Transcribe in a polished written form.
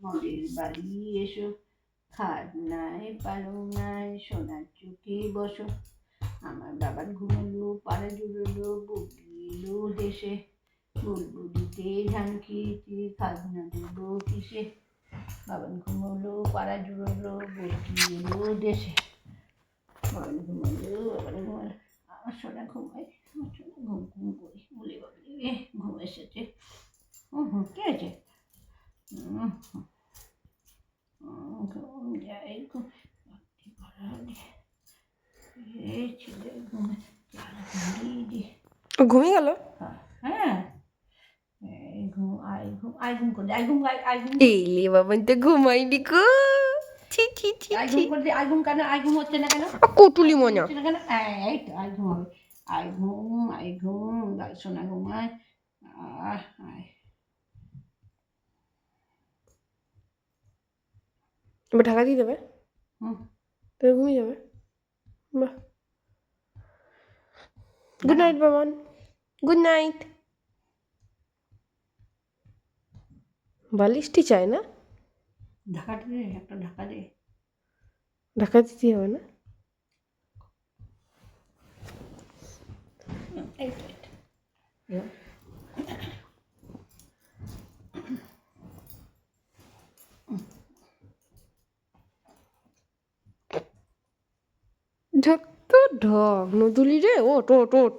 মদের বাড়ি এসো, খাট নাই পালঙ্গায় সোনার চোখে বসো। আমার বাবার ঘুমোলো, পাড়া জুড়োলো, বউটি এলো দেশে। বুলবুলিতে ধান খেয়েছি, খাজনা দেবো কিসে। বাবান ঘুমোলো, পাড়া জুড়োলো, বউটি এলো দেশে। বাবান ঘুমোলো, বাবান ঘুমোলো, আমার সোনা ঘুমায়, আমার সোনা ঘুম ঘুম করি, বলে বাবলে ঘুম এসেছে। কি হয়েছে? ঘুম যাই ঘুম ছেলে ঘুমিয়ে গেল। হ্যাঁ ঘুম করে এলে বাবা তো ঘুমাইনি গো। ছি ছি ছি ছি। ঘুম কেন ঘুম হচ্ছে না কেন? কটুলি মনা। কেন এই তো ঘুম হবে। ঘুম গাই সোনা ঘুমায়। এবার ঢাকা দিয়ে দেবে, তবে ঘুমিয়ে যাবে। বাহ, good night Baban, good night. বালিশটি চাই না, ঢাকাটা দে, একটা ঢাকা দে। ঢাকা দিতে হবে না। এই তো ঢাক তো ঢক নদুলি রে, ওট ওট ওট।